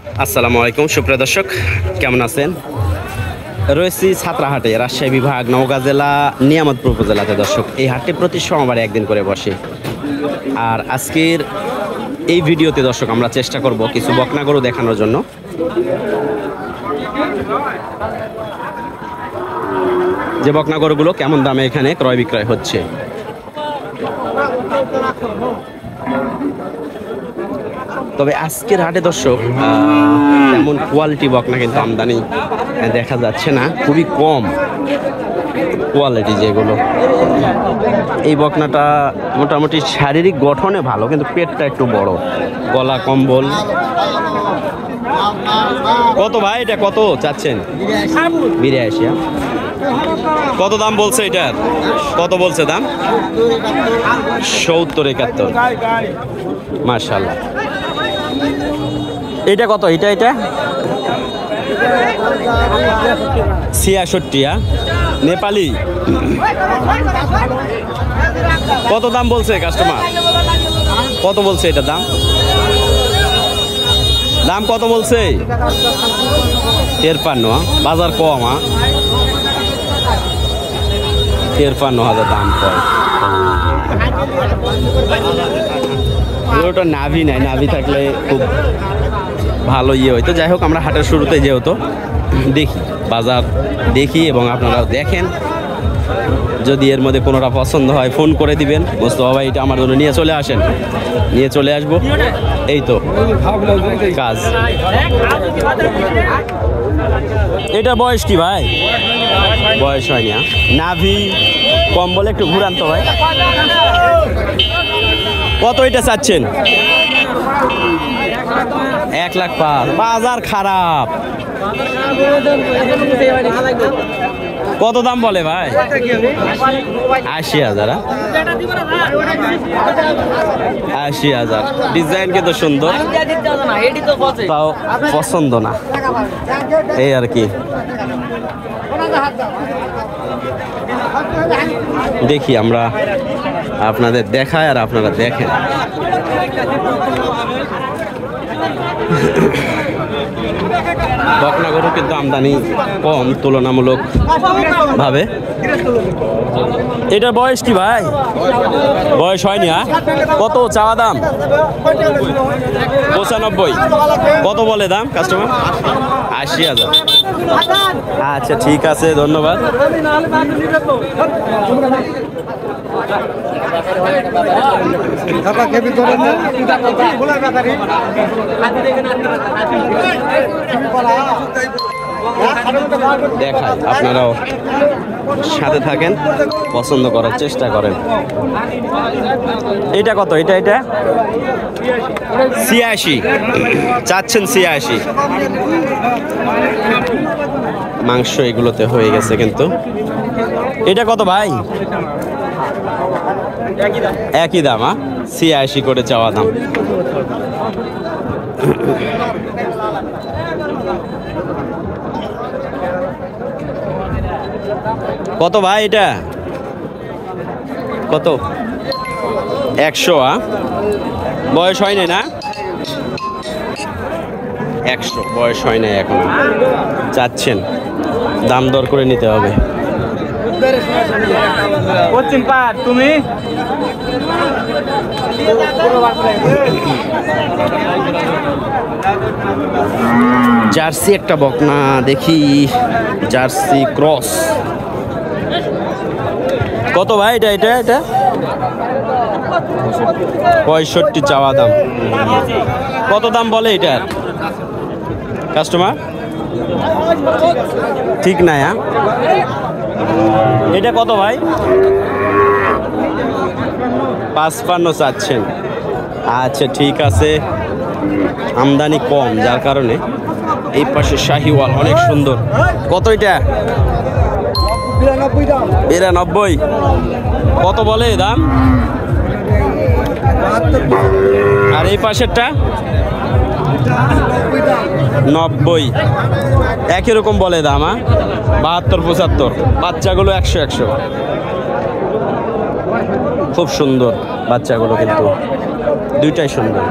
আসসালামু আলাইকুম সুপ্রিয় দর্শক, কেমন আছেন? রয়েছি ছাত্রাহাটে, রাজশাহী বিভাগ, নওগাঁ জেলা, নিয়ামতপুর উপজেলাতে। দর্শক, এই হাটটি প্রতি সোমবারে একদিন করে বসে। আর আজকের এই ভিডিওতে দর্শক আমরা চেষ্টা করব কিছু বকনা গরু দেখানোর জন্য। যে বকনা গরুগুলো কেমন দামে এখানে ক্রয় বিক্রয় হচ্ছে। তবে আজকের হাটে দর্শক তেমন কোয়ালিটি বকনা কিন্তু আমদানি দেখা যাচ্ছে না, খুবই কম কোয়ালিটি যেগুলো। এই বকনাটা মোটামুটি শারীরিক গঠনে ভালো, কিন্তু পেটটা একটু বড়, গলা কম্বল। কত ভাই এটা, কত চাচ্ছেন? 82। কত দাম বলছে এটার? কত বলছে দাম? 70-71। মাশাআল্লাহ। এটা কত? এটা 66। নেপালি। কত দাম বলছে কাস্টমার? কত বলছে এটা দাম? দাম কত বলছে? 53। বাজার কম। 53,000 দাম কয়। ওটা নাভি নাই, নাভি থাকলে খুব ভালো হইতো। যাই হোক, আমরা হাটের শুরুতে যেহেতু দেখি, বাজার দেখি এবং আপনারাও দেখেন। যদি এর মধ্যে কোনোটা পছন্দ হয় ফোন করে দিবেন, মোস্তফা ভাই এটা আমার জন্য নিয়ে চলে আসেন, নিয়ে চলে আসবো। এই তো কাজ। এটা বয়স কি ভাই? বয়স হয়নি। নাভি কম বলে একটু ঘুরান তো ভাই। কত এটা চাচ্ছেন? 1,05,000। বাজার খারাপ। কত দাম বলে ভাই? 80,000। 80,000। ডিজাইন কিন্তু সুন্দর, তাও পছন্দ না, এই আর কি। দেখি আমরা আপনাদের দেখাই আর আপনারা দেখেন। বকনা গরু কিন্তু আমদানি কম তুলনামূলক ভাবে। এটার বয়স কি ভাই? বয়স হয়নি। কত চাওয়া দাম? 95। কত বলে দাম কাস্টমার? 80,000। আচ্ছা ঠিক আছে, ধন্যবাদ। দেখায়, আপনারাও সাথে থাকেন, পছন্দ করার চেষ্টা করেন। এটা কত? এটা 86 চাচ্ছেন। 86। মাংস এগুলোতে হয়ে গেছে কিন্তু। এটা কত ভাই? একই দাম। 86 করে চাওয়া দাম। কত ভাই এটা? কত? 100। বয়স হয়নি না? 100 বয়স হয় নাই এখনো। চাচ্ছেন, দাম দর করে নিতে হবে। তুমি জার্সি একটা বকনা দেখি, জার্সি ক্রস। কত ভাই এটা? 65 চাওয়া দাম। কত দাম বলে এটার কাস্টমার? ঠিক না। এটা কত ভাই? 55 চাচ্ছেন। আচ্ছা ঠিক আছে, আমদানি কম যার কারণে। এই পাশে শাহিওয়াল অনেক সুন্দর। কত এটা? 92। কত বলে দাম? আর এই পাশেরটা 90। একই রকম বলে দাম। 72-75। বাচ্চাগুলো 100-100। খুব সুন্দর বাচ্চাগুলো, কিন্তু দুইটাই সুন্দর।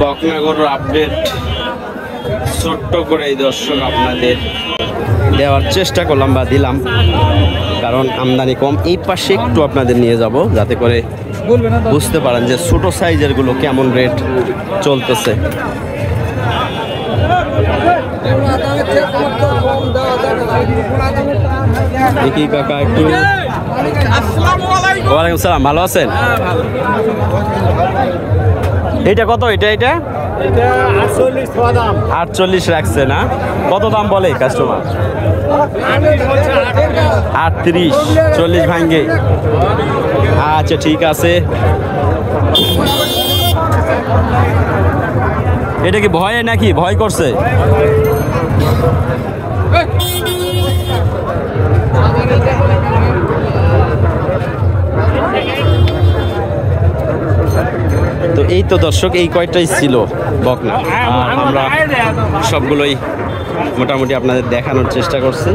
বকনা গরুর আপডেট ছোট্ট করে এই দর্শক আপনাদের দেওয়ার চেষ্টা করলাম বা দিলাম, কারণ আমদানি কম। এই পাশে একটু আপনাদের নিয়ে যাব যাতে করে বুঝতে পারেন যে ছোট সাইজের গুলো কেমন রেট চলতেছে। দেখি কাকা একটু। ওয়ালাইকুম সালাম, ভালো আছেন? এটা কত? এটা 48 রাখছে না? কত দাম বলে কাস্টমার? 38, 40 ভাঙ্গে। আচ্ছা ঠিক আছে। এটা কি ভয়ে নাকি ভয় করছে? তো এই তো দর্শক, এই কয়টাই ছিল বকনা, আর আমরা সবগুলোই মোটামুটি আপনাদের দেখানোর চেষ্টা করছি।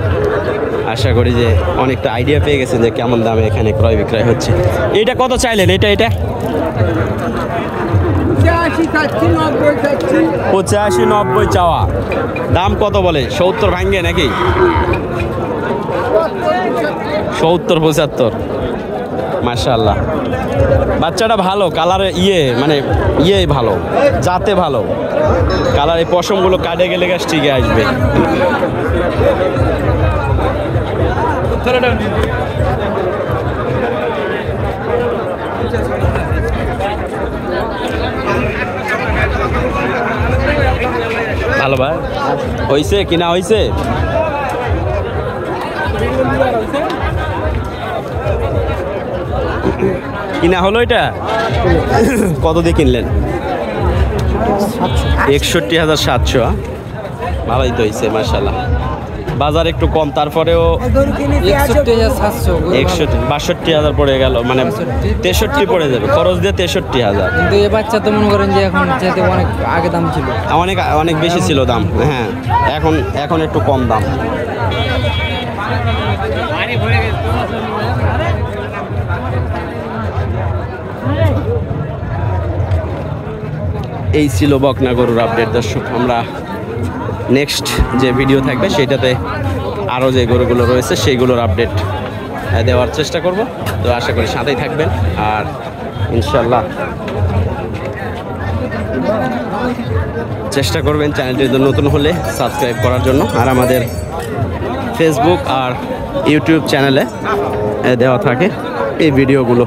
আশা করি যে অনেকটা আইডিয়া পেয়ে গেছেন যে কেমন দামে এখানে ক্রয় বিক্রয় হচ্ছে। এটা কত চাইলেন? এটা 85-90 চাওয়া। দাম কত বলে? 70 ভাঙ্গে নাকি? 70-75। মাশাআল্লাহ, বাচ্চাটা ভালো, কালারে মানে ভালো, জাতে ভালো। কালার এই পশমগুলো কাটে গেলে গাছ ঠিকই আসবে। ভালো ভাই, হয়েছে কিনা? হয়েছে কিনা হলো? এটা কত দিয়ে কিনলেন? 61,700। ভালোই তো হয়েছে মাশাআল্লাহ। বাজার একটু কম, তারপরেও 62,000 পড়ে গেল, মানে 63 পড়ে যাবে খরচ দিয়ে। 63,000। কিন্তু এই বাচ্চা তো মনে করেন যে এখন যেতে অনেক আগে দাম ছিল, অনেক বেশি ছিল দাম। হ্যাঁ, এখন একটু কম দাম। এই ছিল বকনা গরুর আপডেট দর্শক। আমরা নেক্সট যে ভিডিও থাকবে সেটাতে আরও যে গরুগুলো রয়েছে সেইগুলোর আপডেট দেওয়ার চেষ্টা করব। তো আশা করি সাথেই থাকবেন, আর ইনশাল্লাহ চেষ্টা করবেন চ্যানেলটি নতুন হলে সাবস্ক্রাইব করার জন্য। আর আমাদের ফেসবুক আর ইউটিউব চ্যানেলে দেওয়া থাকে এই ভিডিওগুলো।